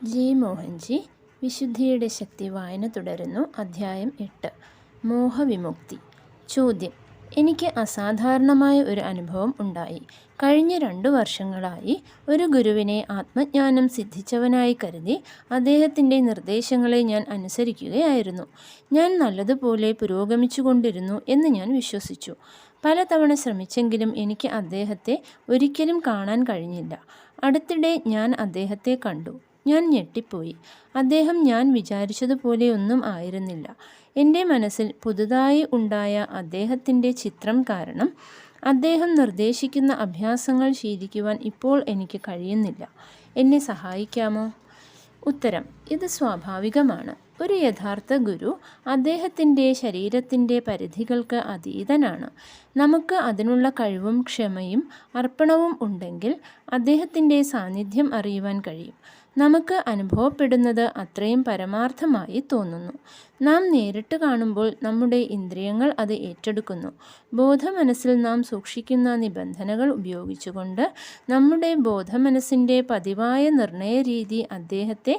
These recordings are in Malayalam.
ജി മോഹൻജി വിശുദ്ധിയുടെ ശക്തി വായന തുടരുന്നു. അധ്യായം 8 മോഹവിമുക്തി. ചോദ്യം: എനിക്ക് അസാധാരണമായ ഒരു അനുഭവം ഉണ്ടായി. കഴിഞ്ഞ 2 വർഷങ്ങളായി ഒരു ഗുരുവിനെ ആത്മജ്ഞാനം സിദ്ധിച്ചവനായി കരുതി അദ്ദേഹത്തിൻ്റെ നിർദ്ദേശങ്ങളെ ഞാൻ അനുസരിക്കുകയായിരുന്നു. ഞാൻ നല്ലതുപോലെ പുരോഗമിച്ചുകൊണ്ടിരുന്നു എന്ന് ഞാൻ വിശ്വസിച്ചു. പലതവണ ശ്രമിച്ചെങ്കിലും എനിക്ക് അദ്ദേഹത്തെ ഒരിക്കലും കാണാൻ കഴിഞ്ഞില്ല. അടുത്തിടെ ഞാൻ അദ്ദേഹത്തെ കണ്ടു. ഞാൻ ഞെട്ടിപ്പോയി. അദ്ദേഹം ഞാൻ വിചാരിച്ചതുപോലെ ഒന്നും ആയിരുന്നില്ല. എൻ്റെ മനസ്സിൽ പുതുതായി ഉണ്ടായ അദ്ദേഹത്തിൻ്റെ ചിത്രം കാരണം അദ്ദേഹം നിർദ്ദേശിക്കുന്ന അഭ്യാസങ്ങൾ ശീലിക്കുവാൻ ഇപ്പോൾ എനിക്ക് കഴിയുന്നില്ല. എന്നെ സഹായിക്കാമോ? ഉത്തരം: ഇത് സ്വാഭാവികമാണ്. ഒരു യഥാർത്ഥ ഗുരു അദ്ദേഹത്തിൻ്റെ ശരീരത്തിൻ്റെ പരിധികൾക്ക് അതീതനാണ്. നമുക്ക് അതിനുള്ള കഴിവും ക്ഷമയും അർപ്പണവും ഉണ്ടെങ്കിൽ അദ്ദേഹത്തിൻ്റെ സാന്നിധ്യം അറിയുവാൻ കഴിയും. നമുക്ക് അനുഭവപ്പെടുന്നത് അത്രയും പരമാർത്ഥമായി തോന്നുന്നു. നാം നേരിട്ട് കാണുമ്പോൾ നമ്മുടെ ഇന്ദ്രിയങ്ങൾ അത് ഏറ്റെടുക്കുന്നു. ബോധമനസ്സിൽ നാം സൂക്ഷിക്കുന്ന നിബന്ധനകൾ ഉപയോഗിച്ചുകൊണ്ട് നമ്മുടെ ബോധമനസ്സിൻ്റെ പതിവായ നിർണയരീതി അദ്ദേഹത്തെ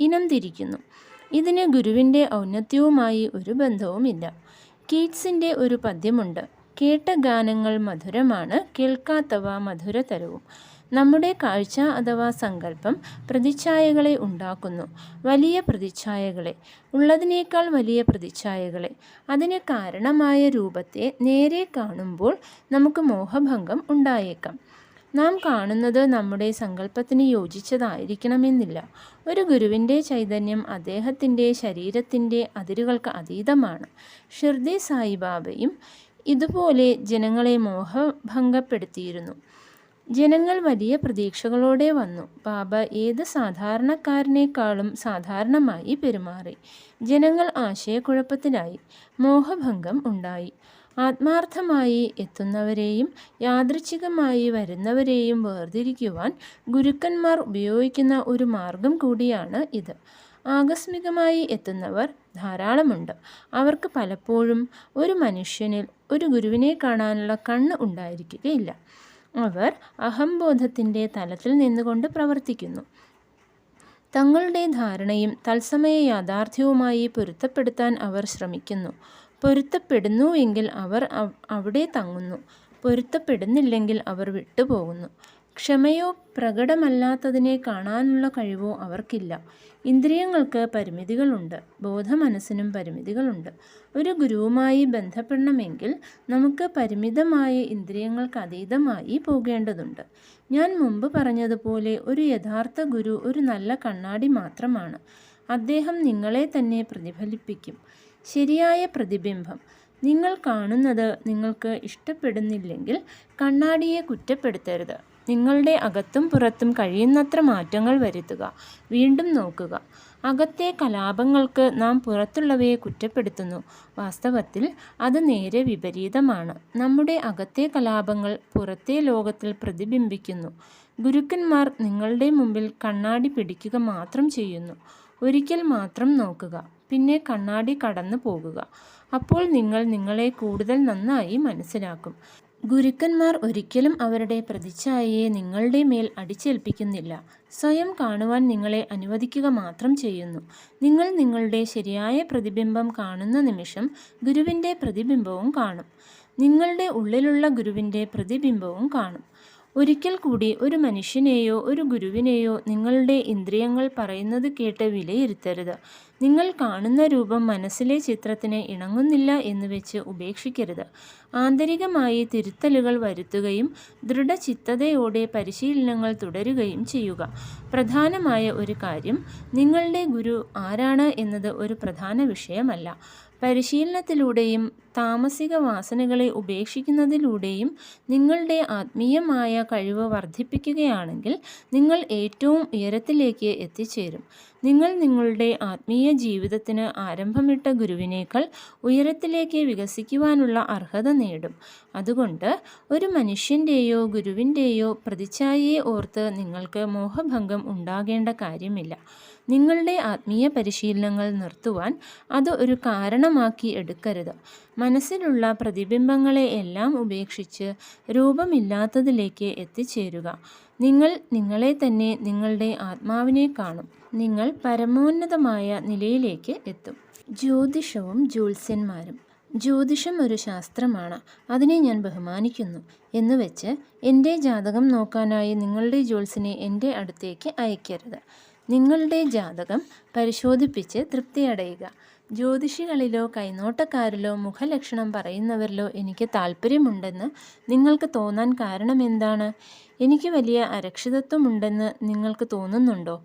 ഇനം തിരിക്കുന്നു. ഇതിന് ഗുരുവിൻ്റെ ഔന്നത്യവുമായി ഒരു ബന്ധവുമില്ല. കീറ്റ്സിൻ്റെ ഒരു പദ്യമുണ്ട്: കേട്ട ഗാനങ്ങൾ മധുരമാണ്, കേൾക്കാത്തവ മധുരതരവും. നമ്മുടെ കാഴ്ച അഥവാ സങ്കല്പം പ്രതിച്ഛായകളെ ഉണ്ടാക്കുന്നു. വലിയ പ്രതിച്ഛായകളെ, ഉള്ളതിനേക്കാൾ വലിയ പ്രതിച്ഛായകളെ. അതിന് കാരണമായ രൂപത്തെ നേരെ കാണുമ്പോൾ നമുക്ക് മോഹഭംഗം ഉണ്ടായേക്കാം. നാം കാണുന്നത് നമ്മുടെ സങ്കല്പത്തിന് യോജിച്ചതായിരിക്കണമെന്നില്ല. ഒരു ഗുരുവിൻ്റെ ചൈതന്യം അദ്ദേഹത്തിൻ്റെ ശരീരത്തിൻ്റെ അതിരുകൾക്ക് അതീതമാണ്. ഷിർദി സായിബാബയും ഇതുപോലെ ജനങ്ങളെ മോഹഭംഗപ്പെടുത്തിയിരുന്നു. ജനങ്ങൾ വലിയ പ്രതീക്ഷകളോടെ വന്നു. ബാബ ഏത് സാധാരണക്കാരനേക്കാളും സാധാരണമായി പെരുമാറി. ജനങ്ങൾ ആശയക്കുഴപ്പത്തിലായി. മോഹഭംഗം ഉണ്ടായി. ആത്മാർത്ഥമായി എത്തുന്നവരെയും യാദൃച്ഛികമായി വരുന്നവരെയും വേർതിരിക്കുവാൻ ഗുരുക്കന്മാർ ഉപയോഗിക്കുന്ന ഒരു മാർഗം കൂടിയാണ് ഇത്. ആകസ്മികമായി എത്തുന്നവർ ധാരാളമുണ്ട്. അവർക്ക് പലപ്പോഴും ഒരു മനുഷ്യനിൽ ഒരു ഗുരുവിനെ കാണാനുള്ള കണ്ണ് ഉണ്ടായിരിക്കുകയില്ല. അവർ അഹംബോധത്തിൻ്റെ തലത്തിൽ നിന്നുകൊണ്ട് പ്രവർത്തിക്കുന്നു. തങ്ങളുടെ ധാരണയും തത്സമയ യാഥാർത്ഥ്യവുമായി പൊരുത്തപ്പെടുത്താൻ അവർ ശ്രമിക്കുന്നു. പൊരുത്തപ്പെടുന്നുവെങ്കിൽ അവർ അവിടെ തങ്ങുന്നു. പൊരുത്തപ്പെടുന്നില്ലെങ്കിൽ അവർ വിട്ടുപോകുന്നു. ക്ഷമയോ പ്രകടമല്ലാത്തതിനെ കാണാനുള്ള കഴിവോ അവർക്കില്ല. ഇന്ദ്രിയങ്ങൾക്ക് പരിമിതികളുണ്ട്. ബോധമനസ്സിനും പരിമിതികളുണ്ട്. ഒരു ഗുരുവുമായി ബന്ധപ്പെടണമെങ്കിൽ നമുക്ക് പരിമിതമായ ഇന്ദ്രിയങ്ങൾക്ക് അതീതമായി പോകേണ്ടതുണ്ട്. ഞാൻ മുമ്പ് പറഞ്ഞതുപോലെ ഒരു യഥാർത്ഥ ഗുരു ഒരു നല്ല കണ്ണാടി മാത്രമാണ്. അദ്ദേഹം നിങ്ങളെ തന്നെ പ്രതിഫലിപ്പിക്കും. ശരിയായ പ്രതിബിംബം. നിങ്ങൾ കാണുന്നത് നിങ്ങൾക്ക് ഇഷ്ടപ്പെടുന്നില്ലെങ്കിൽ കണ്ണാടിയെ കുറ്റപ്പെടുത്തരുത്. നിങ്ങളുടെ അകത്തും പുറത്തും കഴിയുന്നത്ര മാറ്റങ്ങൾ വരുത്തുക. വീണ്ടും നോക്കുക. അകത്തെ കലാപങ്ങൾക്ക് നാം പുറത്തുള്ളവയെ കുറ്റപ്പെടുത്തുന്നു. വാസ്തവത്തിൽ അത് നേരെ വിപരീതമാണ്. നമ്മുടെ അകത്തെ കലാപങ്ങൾ പുറത്തെ ലോകത്തിൽ പ്രതിബിംബിക്കുന്നു. ഗുരുക്കന്മാർ നിങ്ങളുടെ മുമ്പിൽ കണ്ണാടി പിടിക്കുക മാത്രം ചെയ്യുന്നു. ഒരിക്കൽ മാത്രം നോക്കുക, പിന്നെ കണ്ണാടി കടന്നു പോകുക. അപ്പോൾ നിങ്ങൾ നിങ്ങളെ കൂടുതൽ നന്നായി മനസ്സിലാക്കും. ഗുരുക്കന്മാർ ഒരിക്കലും അവരുടെ പ്രതിച്ഛായയെ നിങ്ങളുടെ മേൽ അടിച്ചേൽപ്പിക്കുന്നില്ല. സ്വയം കാണുവാൻ നിങ്ങളെ അനുവദിക്കുക മാത്രം ചെയ്യുന്നു. നിങ്ങൾ നിങ്ങളുടെ ശരിയായ പ്രതിബിംബം കാണുന്ന നിമിഷം ഗുരുവിൻ്റെ പ്രതിബിംബവും കാണും. നിങ്ങളുടെ ഉള്ളിലുള്ള ഗുരുവിൻ്റെ പ്രതിബിംബവും കാണും. ഒരിക്കൽ കൂടി ഒരു മനുഷ്യനെയോ ഒരു ഗുരുവിനെയോ നിങ്ങളുടെ ഇന്ദ്രിയങ്ങൾ പറയുന്നത് കേട്ട് വിലയിരുത്തരുത്. നിങ്ങൾ കാണുന്ന രൂപം മനസ്സിലെ ചിത്രത്തിന് ഇണങ്ങുന്നില്ല എന്ന് വെച്ച് ഉപേക്ഷിക്കരുത്. ആന്തരികമായി തിരുത്തലുകൾ വരുത്തുകയും ദൃഢചിത്തതയോടെ പരിശീലനങ്ങൾ തുടരുകയും ചെയ്യുക. പ്രധാനമായ ഒരു കാര്യം, നിങ്ങളുടെ ഗുരു ആരാണ് എന്നത് ഒരു പ്രധാന വിഷയമല്ല. പരിശീലനത്തിലൂടെയും താമസിക വാസനകളെ ഉപേക്ഷിക്കുന്നതിലൂടെയും നിങ്ങളുടെ ആത്മീയമായ കഴിവ് വർദ്ധിപ്പിക്കുകയാണെങ്കിൽ നിങ്ങൾ ഏറ്റവും ഉയരത്തിലേക്ക് എത്തിച്ചേരും. നിങ്ങൾ നിങ്ങളുടെ ആത്മീയ ജീവിതത്തിന് ആരംഭമിട്ട ഗുരുവിനേക്കാൾ ഉയരത്തിലേക്ക് വികസിക്കുവാനുള്ള അർഹത നേടും. അതുകൊണ്ട് ഒരു മനുഷ്യൻ്റെയോ ഗുരുവിൻ്റെയോ പ്രതിച്ഛായയെ ഓർത്ത് നിങ്ങൾക്ക് മോഹഭംഗം ഉണ്ടാകേണ്ട കാര്യമില്ല. നിങ്ങളുടെ ആത്മീയ പരിശീലനങ്ങൾ നിർത്തുവാൻ അത് ഒരു കാരണമാക്കി എടുക്കരുത്. മനസ്സിലുള്ള പ്രതിബിംബങ്ങളെ എല്ലാം ഉപേക്ഷിച്ച് രൂപമില്ലാത്തതിലേക്ക് എത്തിച്ചേരുക. നിങ്ങൾ നിങ്ങളെ തന്നെ, നിങ്ങളുടെ ആത്മാവിനെ കാണും. നിങ്ങൾ പരമോന്നതമായ നിലയിലേക്ക് എത്തും. ജ്യോതിഷവും ജ്യോത്സ്യന്മാരും. ജ്യോതിഷം ഒരു ശാസ്ത്രമാണ്, അതിനെ ഞാൻ ബഹുമാനിക്കുന്നു. എന്നുവെച്ച് എൻ്റെ ജാതകം നോക്കാനായി നിങ്ങളുടെ ജ്യോത്സ്യനെ എൻ്റെ അടുത്തേക്ക് അയക്കരുത്. നിങ്ങളുടെ ജാതകം പരിശോധിപ്പിച്ച് തൃപ്തിയടയുക. ജ്യോതിഷികളിലോ കൈനോട്ടക്കാരിലോ മുഖലക്ഷണം പറയുന്നവരിലോ എനിക്ക് താല്പര്യമുണ്ടെന്ന് നിങ്ങൾക്ക് തോന്നാൻ കാരണമെന്താണ്? എനിക്ക് വലിയ അരക്ഷിതത്വമുണ്ടെന്ന് നിങ്ങൾക്ക് തോന്നുന്നുണ്ടോ?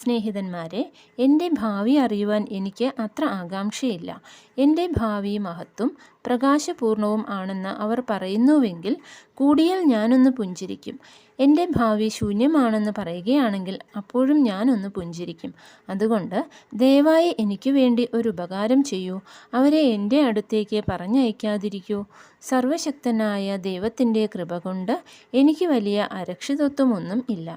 സ്നേഹിതന്മാരെ, എൻ്റെ ഭാവി അറിയുവാൻ എനിക്ക് അത്ര ആകാംക്ഷയില്ല. എൻ്റെ ഭാവി മഹത്തും പ്രകാശപൂർണവും ആണെന്ന് അവർ പറയുന്നുവെങ്കിൽ കൂടിയാൽ ഞാനൊന്ന് പുഞ്ചിരിക്കും. എൻ്റെ ഭാവി ശൂന്യമാണെന്ന് പറയുകയാണെങ്കിൽ അപ്പോഴും ഞാനൊന്ന് പുഞ്ചിരിക്കും. അതുകൊണ്ട് ദയവായി എനിക്ക് വേണ്ടി ഒരു ഉപകാരം ചെയ്യൂ. അവരെ എൻ്റെ അടുത്തേക്ക് പറഞ്ഞയക്കാതിരിക്കൂ. സർവശക്തനായ ദൈവത്തിൻ്റെ കൃപ കൊണ്ട് എനിക്ക് വലിയ അരക്ഷിതത്വമൊന്നും ഇല്ല.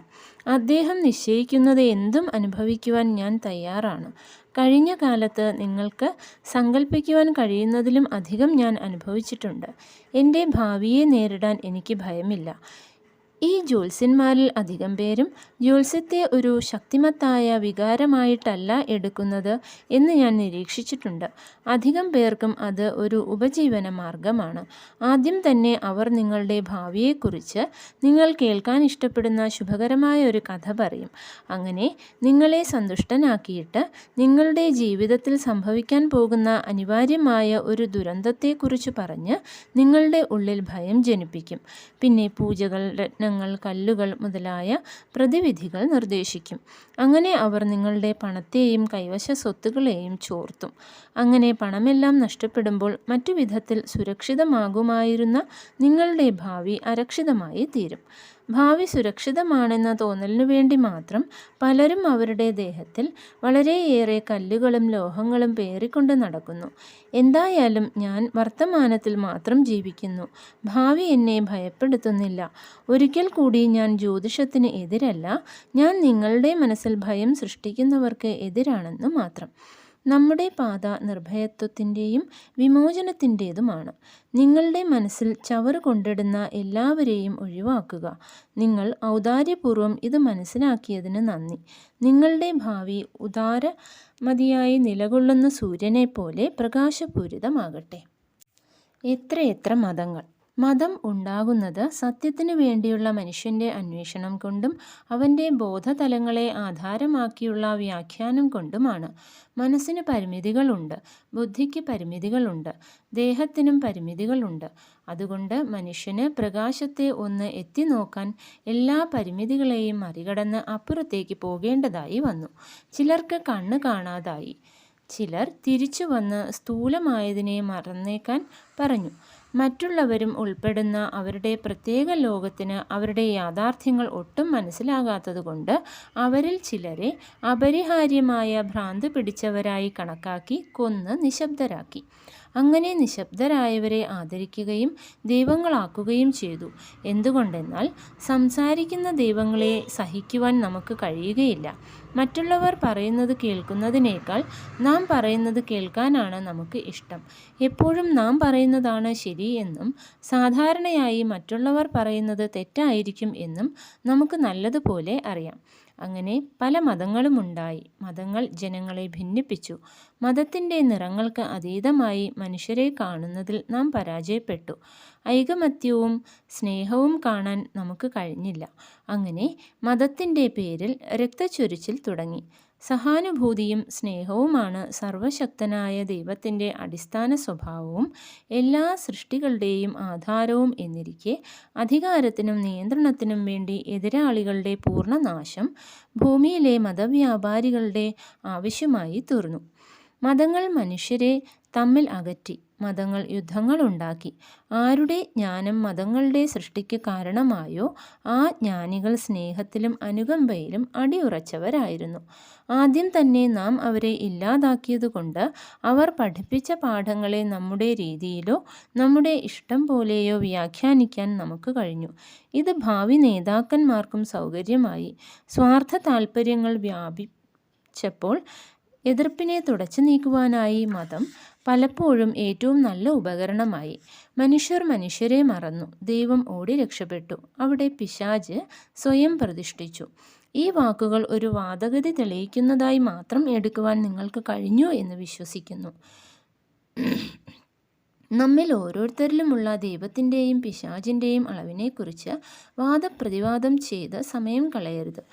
അദ്ദേഹം നിശ്ചയിക്കുന്നത് എന്തും അനുഭവിക്കുവാൻ ഞാൻ തയ്യാറാണ്. കഴിഞ്ഞ കാലത്ത് നിങ്ങൾക്ക് സങ്കല്പിക്കുവാൻ കഴിയുന്നതിലും അധികം ഞാൻ അനുഭവിച്ചിട്ടുണ്ട്. എൻ്റെ ഭാവിയെ നേരിടാൻ എനിക്ക് ഭയമില്ല. ഈ ജ്യോത്സ്യന്മാരിൽ അധികം പേരും ജ്യോത്സ്യത്തെ ഒരു ശക്തിമത്തായ വികാരമായിട്ടല്ല എടുക്കുന്നത് എന്ന് ഞാൻ നിരീക്ഷിച്ചിട്ടുണ്ട്. അധികം പേർക്കും അത് ഒരു ഉപജീവന മാർഗമാണ്. ആദ്യം തന്നെ അവർ നിങ്ങളുടെ ഭാവിയെക്കുറിച്ച് നിങ്ങൾ കേൾക്കാൻ ഇഷ്ടപ്പെടുന്ന ശുഭകരമായ ഒരു കഥ പറയും. അങ്ങനെ നിങ്ങളെ സന്തുഷ്ടനാക്കിയിട്ട് നിങ്ങളുടെ ജീവിതത്തിൽ സംഭവിക്കാൻ പോകുന്ന അനിവാര്യമായ ഒരു ദുരന്തത്തെക്കുറിച്ച് പറഞ്ഞ് നിങ്ങളുടെ ഉള്ളിൽ ഭയം ജനിപ്പിക്കും. പിന്നെ പൂജകൾ, രത്നങ്ങൾ, കല്ലുകൾ മുതലായ പ്രതിവിധികൾ നിർദ്ദേശിക്കും. അങ്ങനെ അവർ നിങ്ങളുടെ പണത്തെയും കൈവശ സ്വത്തുക്കളെയും ചോർത്തും. അങ്ങനെ പണമെല്ലാം നഷ്ടപ്പെടുമ്പോൾ മറ്റു വിധത്തിൽ സുരക്ഷിതമാകുമായിരുന്ന നിങ്ങളുടെ ഭാവി അരക്ഷിതമായി തീരും. ഭാവി സുരക്ഷിതമാണെന്ന തോന്നലിനു വേണ്ടി മാത്രം പലരും അവരുടെ ദേഹത്തിൽ വളരെയേറെ കല്ലുകളും ലോഹങ്ങളും പേറിക്കൊണ്ട് നടക്കുന്നു. എന്തായാലും ഞാൻ വർത്തമാനത്തിൽ മാത്രം ജീവിക്കുന്നു. ഭാവി എന്നെ ഭയപ്പെടുത്തുന്നില്ല. ഒരിക്കൽ കൂടി ഞാൻ ജ്യോതിഷത്തിന് എതിരല്ല. ഞാൻ നിങ്ങളുടെ മനസ്സിൽ ഭയം സൃഷ്ടിക്കുന്നവർക്ക് എതിരാണെന്ന് മാത്രം. നമ്മുടെ പാത നിർഭയത്വത്തിൻ്റെയും വിമോചനത്തിൻ്റേതുമാണ്. നിങ്ങളുടെ മനസ്സിൽ ചവറ് കൊണ്ടിടുന്ന എല്ലാവരെയും ഒഴിവാക്കുക. നിങ്ങൾ ഔദാര്യപൂർവ്വം ഇത് മനസ്സിലാക്കിയതിന് നന്ദി. നിങ്ങളുടെ ഭാവി ഉദാരമതിയായി നിലകൊള്ളുന്ന സൂര്യനെപ്പോലെ പ്രകാശപൂരിതമാകട്ടെ. എത്രയെത്ര മതങ്ങൾ! മതം ഉണ്ടാകുന്നത് സത്യത്തിനു വേണ്ടിയുള്ള മനുഷ്യൻ്റെ അന്വേഷണം കൊണ്ടും അവൻ്റെ ബോധതലങ്ങളെ ആധാരമാക്കിയുള്ള വ്യാഖ്യാനം കൊണ്ടുമാണ്. മനസ്സിന് പരിമിതികളുണ്ട്, ബുദ്ധിക്ക് പരിമിതികളുണ്ട്, ദേഹത്തിനും പരിമിതികളുണ്ട്. അതുകൊണ്ട് മനുഷ്യന് പ്രകാശത്തെ ഒന്ന് എത്തിനോക്കാൻ എല്ലാ പരിമിതികളെയും മറികടന്ന് അപ്പുറത്തേക്ക് പോകേണ്ടതായി വന്നു. ചിലർക്ക് കണ്ണ് കാണാതായി. ചിലർ തിരിച്ചു വന്ന് സ്ഥൂലമായതിനെ മറന്നേക്കാൻ പറഞ്ഞു. മറ്റുള്ളവരും ഉൾപ്പെടുന്ന അവരുടെ പ്രത്യേക ലോകത്തിന് അവരുടെ യാഥാർത്ഥ്യങ്ങൾ ഒട്ടും മനസ്സിലാകാത്തതുകൊണ്ട് അവരിൽ ചിലരെ അപരിഹാര്യമായ ഭ്രാന്ത് പിടിച്ചവരായി കണക്കാക്കി കൊന്ന് നിശബ്ദരാക്കി. അങ്ങനെ നിശബ്ദരായവരെ ആദരിക്കുകയും ദൈവങ്ങളാക്കുകയും ചെയ്തു. എന്തുകൊണ്ടെന്നാൽ സംസാരിക്കുന്ന ദൈവങ്ങളെ സഹിക്കുവാൻ നമുക്ക് കഴിയുകയില്ല. മറ്റുള്ളവർ പറയുന്നത് കേൾക്കുന്നതിനേക്കാൾ നാം പറയുന്നത് കേൾക്കാനാണ് നമുക്ക് ഇഷ്ടം. എപ്പോഴും നാം പറയുന്നതാണ് ശരി എന്നും സാധാരണയായി മറ്റുള്ളവർ പറയുന്നത് തെറ്റായിരിക്കും എന്നും നമുക്ക് നല്ലതുപോലെ അറിയാം. അങ്ങനെ പല മതങ്ങളുമുണ്ടായി. മതങ്ങൾ ജനങ്ങളെ ഭിന്നിപ്പിച്ചു. മതത്തിൻ്റെ നിറങ്ങൾക്ക് അതീതമായി മനുഷ്യരെ കാണുന്നതിൽ നാം പരാജയപ്പെട്ടു. ഐകമത്യവും സ്നേഹവും കാണാൻ നമുക്ക് കഴിഞ്ഞില്ല. അങ്ങനെ മതത്തിൻ്റെ പേരിൽ രക്തച്ചൊരിച്ചിൽ തുടങ്ങി. സഹാനുഭൂതിയും സ്നേഹവുമാണ് സർവശക്തനായ ദൈവത്തിൻ്റെ അടിസ്ഥാന സ്വഭാവവും എല്ലാ സൃഷ്ടികളുടെയും ആധാരവും എന്നിരിക്കെ അധികാരത്തിനും നിയന്ത്രണത്തിനും വേണ്ടി എതിരാളികളുടെ പൂർണ്ണനാശം ഭൂമിയിലെ മതവ്യാപാരികളുടെ ആവശ്യമായി തീർന്നു. മതങ്ങൾ മനുഷ്യരെ തമ്മിൽ അകറ്റി. മതങ്ങൾ യുദ്ധങ്ങളുണ്ടാക്കി. ആരുടെ ജ്ഞാനം മതങ്ങളുടെ സൃഷ്ടിക്ക് കാരണമായോ ആ ജ്ഞാനികൾ സ്നേഹത്തിലും അനുകമ്പയിലും അടിയുറച്ചവരായിരുന്നു. ആദ്യം തന്നെ നാം അവരെ ഇല്ലാതാക്കിയതുകൊണ്ട് അവർ പഠിപ്പിച്ച പാഠങ്ങളെ നമ്മുടെ രീതിയിലോ നമ്മുടെ ഇഷ്ടം പോലെയോ വ്യാഖ്യാനിക്കാൻ നമുക്ക് കഴിഞ്ഞു. ഇത് ഭാവി നേതാക്കന്മാർക്കും സൗകര്യമായി. സ്വാർത്ഥ താൽപ്പര്യങ്ങൾ വ്യാപിച്ചപ്പോൾ എതിർപ്പിനെ തുടച്ചു നീക്കുവാനായി മതം പലപ്പോഴും ഏറ്റവും നല്ല ഉപകരണമായി. മനുഷ്യർ മനുഷ്യരെ മറന്നു, ദൈവം ഓടി രക്ഷപ്പെട്ടു, അവിടെ പിശാച് സ്വയം പ്രതിഷ്ഠിച്ചു. ഈ വാക്കുകൾ ഒരു വാദഗതി തെളിയിക്കുന്നതായി മാത്രം എടുക്കുവാൻ നിങ്ങൾക്ക് കഴിഞ്ഞു എന്ന് വിശ്വസിക്കുന്നു. നമ്മിൽ ഓരോരുത്തരിലുമുള്ള ദൈവത്തിൻ്റെയും പിശാചിൻ്റെയും അളവിനെക്കുറിച്ച് വാദപ്രതിവാദം ചെയ്ത് സമയം കളയരുത്.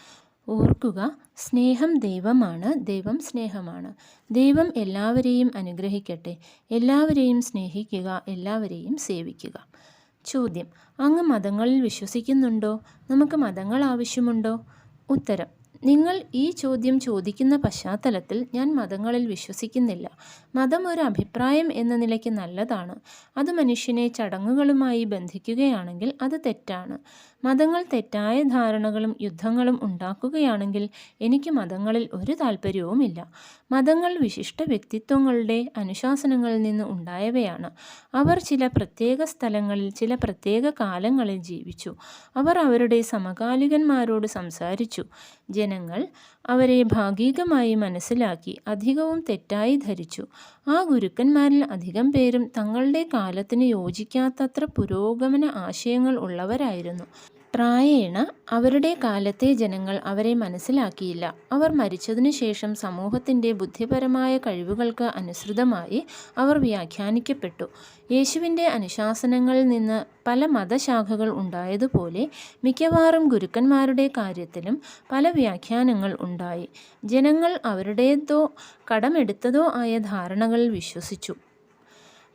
ഓർക്കുക, സ്നേഹം ദൈവമാണ്, ദൈവം സ്നേഹമാണ്. ദൈവം എല്ലാവരെയും അനുഗ്രഹിക്കട്ടെ. എല്ലാവരെയും സ്നേഹിക്കുക, എല്ലാവരെയും സേവിക്കുക. ചോദ്യം: അങ്ങ് മതങ്ങളിൽ വിശ്വസിക്കുന്നുണ്ടോ? നമുക്ക് മതങ്ങൾ ആവശ്യമുണ്ടോ? ഉത്തരം: നിങ്ങൾ ഈ ചോദ്യം ചോദിക്കുന്ന പശ്ചാത്തലത്തിൽ ഞാൻ മതങ്ങളിൽ വിശ്വസിക്കുന്നില്ല. മതം ഒരു അഭിപ്രായം എന്ന നിലയ്ക്ക് നല്ലതാണ്. അത് മനുഷ്യനെ ചടങ്ങുകളുമായി ബന്ധിക്കുകയാണെങ്കിൽ അത് തെറ്റാണ്. മതങ്ങൾ തെറ്റായ ധാരണകളും യുദ്ധങ്ങളും ഉണ്ടാക്കുകയാണെങ്കിൽ എനിക്ക് മതങ്ങളിൽ ഒരു താല്പര്യവുമില്ല. മതങ്ങൾ വിശിഷ്ട വ്യക്തിത്വങ്ങളുടെ അനുശാസനങ്ങളിൽ നിന്ന് ഉണ്ടായവയാണ്. അവർ ചില പ്രത്യേക സ്ഥലങ്ങളിൽ ചില പ്രത്യേക കാലങ്ങളിൽ ജീവിച്ചു. അവർ അവരുടെ സമകാലികന്മാരോട് സംസാരിച്ചു. ജനങ്ങൾ അവരെ ഭാഗികമായി മനസ്സിലാക്കി, അധികവും തെറ്റായി ധരിച്ചു. ആ ഗുരുക്കന്മാരിൽ അധികം പേരും തങ്ങളുടെ കാലത്തിന് യോജിക്കാത്തത്ര പുരോഗമന ആശയങ്ങൾ ഉള്ളവരായിരുന്നു. പ്രായേണ അവരുടെ കാലത്തെ ജനങ്ങൾ അവരെ മനസ്സിലാക്കിയില്ല. അവർ മരിച്ചതിനു ശേഷം സമൂഹത്തിൻ്റെ ബുദ്ധിപരമായ കഴിവുകൾക്ക് അനുസൃതമായി അവർ വ്യാഖ്യാനിക്കപ്പെട്ടു. യേശുവിൻ്റെ അനുശാസനങ്ങളിൽ നിന്ന് പല മതശാഖകൾ ഉണ്ടായതുപോലെ മിക്കവാറും ഗുരുക്കന്മാരുടെ കാര്യത്തിലും പല വ്യാഖ്യാനങ്ങൾ ഉണ്ടായി. ജനങ്ങൾ അവരുടേതോ കടമെടുത്തതോ ആയ ധാരണകളിൽ വിശ്വസിച്ചു.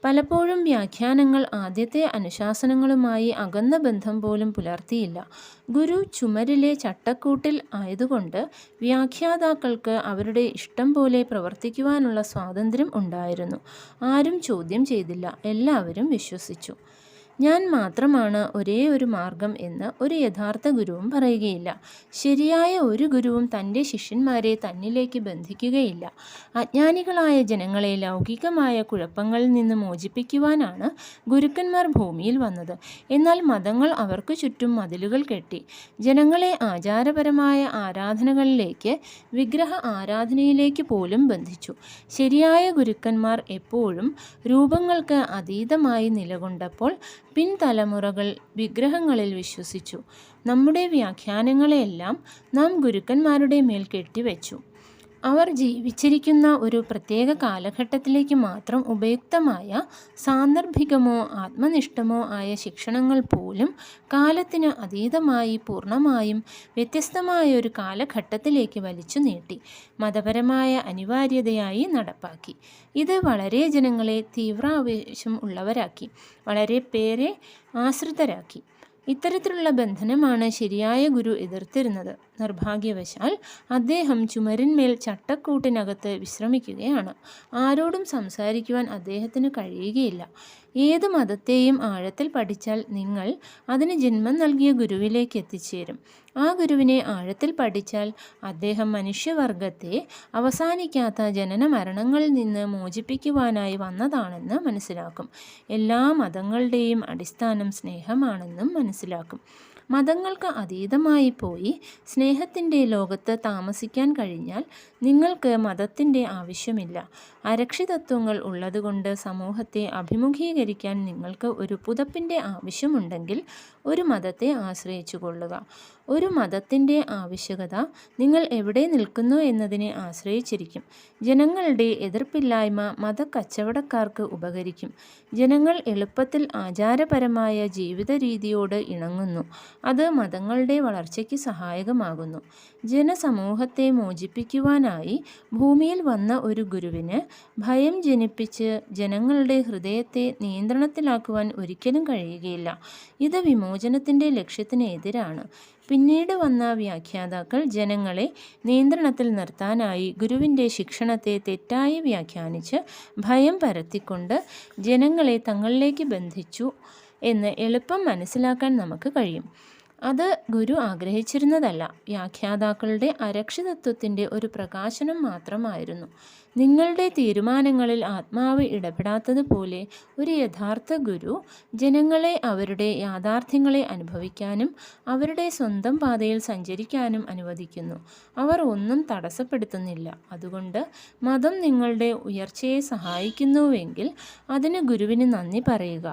പലപ്പോഴും വ്യാഖ്യാനങ്ങൾ ആദ്യത്തെ അനുശാസനങ്ങളുമായി അകന്ന ബന്ധം പോലും പുലർത്തിയില്ല. ഗുരു ചുമരിലെ ചട്ടക്കൂട്ടിൽ ആയതുകൊണ്ട് വ്യാഖ്യാതാക്കൾക്ക് അവരുടെ ഇഷ്ടം പോലെ പ്രവർത്തിക്കുവാനുള്ള സ്വാതന്ത്ര്യം ഉണ്ടായിരുന്നു. ആരും ചോദ്യം ചെയ്തില്ല. എല്ലാവരും വിശ്വസിച്ചു. ഞാൻ മാത്രമാണ് ഒരേ ഒരു മാർഗം എന്ന് ഒരു യഥാർത്ഥ ഗുരുവും പറയുകയില്ല. ശരിയായ ഒരു ഗുരുവും തൻ്റെ ശിഷ്യന്മാരെ തന്നിലേക്ക് ബന്ധിക്കുകയില്ല. അജ്ഞാനികളായ ജനങ്ങളെ ലൗകികമായ കുഴപ്പങ്ങളിൽ നിന്ന് മോചിപ്പിക്കുവാനാണ് ഗുരുക്കന്മാർ ഭൂമിയിൽ വന്നത്. എന്നാൽ മതങ്ങൾ അവർക്ക് ചുറ്റും മതിലുകൾ കെട്ടി ജനങ്ങളെ ആചാരപരമായ ആരാധനകളിലേക്ക്, വിഗ്രഹ ആരാധനയിലേക്ക് പോലും ബന്ധിച്ചു. ശരിയായ ഗുരുക്കന്മാർ എപ്പോഴും രൂപങ്ങൾക്ക് അതീതമായി നിലകൊണ്ടപ്പോൾ പിൻതലമുറകൾ വിഗ്രഹങ്ങളിൽ വിശ്വസിച്ചു. നമ്മുടെ വ്യാഖ്യാനങ്ങളെയെല്ലാം നാം ഗുരുക്കന്മാരുടെ മേൽ കെട്ടിവെച്ചു. അവർ ജീവിച്ചിരിക്കുന്ന ഒരു പ്രത്യേക കാലഘട്ടത്തിലേക്ക് മാത്രം ഉപയുക്തമായ സാന്ദർഭികമോ ആത്മനിഷ്ഠമോ ആയ ശിക്ഷണങ്ങൾ പോലും കാലത്തിന് അതീതമായി പൂർണ്ണമായും വ്യത്യസ്തമായ ഒരു കാലഘട്ടത്തിലേക്ക് വലിച്ചു നീട്ടി മതപരമായ അനിവാര്യതയായി നടപ്പാക്കി. ഇത് വളരെ ജനങ്ങളെ തീവ്രാവേശം ഉള്ളവരാക്കി, വളരെ പേരെ ആശ്രിതരാക്കി. ഇത്തരത്തിലുള്ള ബന്ധനമാണ് ശരിയായ ഗുരു എതിർത്തിരുന്നത്. നിർഭാഗ്യവശാൽ അദ്ദേഹം ചുമരിന്മേൽ ചട്ടക്കൂട്ടിനകത്ത് വിശ്രമിക്കുകയാണ്. ആരോടും സംസാരിക്കുവാൻ അദ്ദേഹത്തിന് കഴിയുകയില്ല. ഏത് മതത്തെയും ആഴത്തിൽ പഠിച്ചാൽ നിങ്ങൾ അതിന് ജന്മം നൽകിയ ഗുരുവിലേക്ക് എത്തിച്ചേരും. ആ ഗുരുവിനെ ആഴത്തിൽ പഠിച്ചാൽ അദ്ദേഹം മനുഷ്യവർഗത്തെ അവസാനിക്കാത്ത ജനന മരണങ്ങളിൽ നിന്ന് മോചിപ്പിക്കുവാനായി വന്നതാണെന്ന് മനസ്സിലാക്കും. എല്ലാ മതങ്ങളുടെയും അടിസ്ഥാനം സ്നേഹമാണെന്നും മനസ്സിലാക്കും. മതങ്ങൾക്ക് അതീതമായി പോയി സ്നേഹത്തിൻ്റെ ലോകത്ത് താമസിക്കാൻ കഴിഞ്ഞാൽ നിങ്ങൾക്ക് മതത്തിൻ്റെ ആവശ്യമില്ല. അരക്ഷിതത്വങ്ങൾ ഉള്ളതുകൊണ്ട് സമൂഹത്തെ അഭിമുഖീകരിക്കാൻ നിങ്ങൾക്ക് ഒരു പുതപ്പിൻ്റെ ആവശ്യമുണ്ടെങ്കിൽ ഒരു മതത്തെ ആശ്രയിച്ചു കൊള്ളുക. ഒരു മതത്തിൻ്റെ ആവശ്യകത നിങ്ങൾ എവിടെ നിൽക്കുന്നു എന്നതിനെ ആശ്രയിച്ചിരിക്കും. ജനങ്ങളുടെ എതിർപ്പില്ലായ്മ മതക്കച്ചവടക്കാർക്ക് ഉപകരിക്കും. ജനങ്ങൾ എളുപ്പത്തിൽ ആചാരപരമായ ജീവിത രീതിയോട് ഇണങ്ങുന്നു. അത് മതങ്ങളുടെ വളർച്ചയ്ക്ക് സഹായകമാകുന്നു. ജനസമൂഹത്തെ മോചിപ്പിക്കുവാനായി ഭൂമിയിൽ വന്ന ഒരു ഗുരുവിന് ഭയം ജനിപ്പിച്ച് ജനങ്ങളുടെ ഹൃദയത്തെ നിയന്ത്രണത്തിലാക്കുവാൻ ഒരിക്കലും കഴിയുകയില്ല. ഇത് വിമോചനത്തിൻ്റെ ലക്ഷ്യത്തിന് എതിരാണ്. പിന്നീട് വന്ന വ്യാഖ്യാതാക്കൾ ജനങ്ങളെ നിയന്ത്രണത്തിൽ നിർത്താനായി ഗുരുവിൻ്റെ ശിക്ഷണത്തെ തെറ്റായി വ്യാഖ്യാനിച്ച് ഭയം പരത്തിക്കൊണ്ട് ജനങ്ങളെ തങ്ങളിലേക്ക് ബന്ധിച്ചു എന്ന് എളുപ്പം മനസ്സിലാക്കാൻ നമുക്ക് കഴിയും. അത് ഗുരു ആഗ്രഹിച്ചിരുന്നതല്ല, വ്യാഖ്യാതാക്കളുടെ അരക്ഷിതത്വത്തിൻ്റെ ഒരു പ്രകാശനം മാത്രമായിരുന്നു. നിങ്ങളുടെ തീരുമാനങ്ങളിൽ ആത്മാവ് ഇടപെടാത്തതുപോലെ ഒരു യഥാർത്ഥ ഗുരു ജനങ്ങളെ അവരുടെ യാഥാർത്ഥ്യങ്ങളെ അനുഭവിക്കാനും അവരുടെ സ്വന്തം പാതയിൽ സഞ്ചരിക്കാനും അനുവദിക്കുന്നു. അവർ ഒന്നും തടസ്സപ്പെടുത്തുന്നില്ല. അതുകൊണ്ട് മതം നിങ്ങളുടെ ഉയർച്ചയെ സഹായിക്കുന്നുവെങ്കിൽ അതിന് ഗുരുവിന് നന്ദി പറയുക.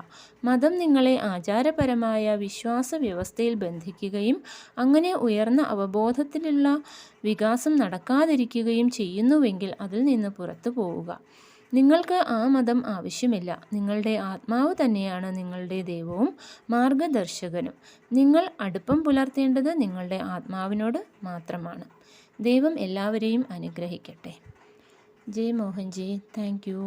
മതം നിങ്ങളെ ആചാരപരമായ വിശ്വാസ വ്യവസ്ഥയിൽ ബന്ധിക്കുകയും അങ്ങനെ ഉയർന്ന അവബോധത്തിലുള്ള വികാസം നടക്കാതിരിക്കുകയും ചെയ്യുന്നുവെങ്കിൽ അതിൽ നിന്ന് പുറത്തു പോവുക. നിങ്ങൾക്ക് ആ മതം ആവശ്യമില്ല. നിങ്ങളുടെ ആത്മാവ് തന്നെയാണ് നിങ്ങളുടെ ദൈവവും മാർഗദർശകനും. നിങ്ങൾ അടുപ്പം പുലർത്തേണ്ടത് നിങ്ങളുടെ ആത്മാവിനോട് മാത്രമാണ്. ദൈവം എല്ലാവരെയും അനുഗ്രഹിക്കട്ടെ. ജയ് മോഹൻജി. Thank U.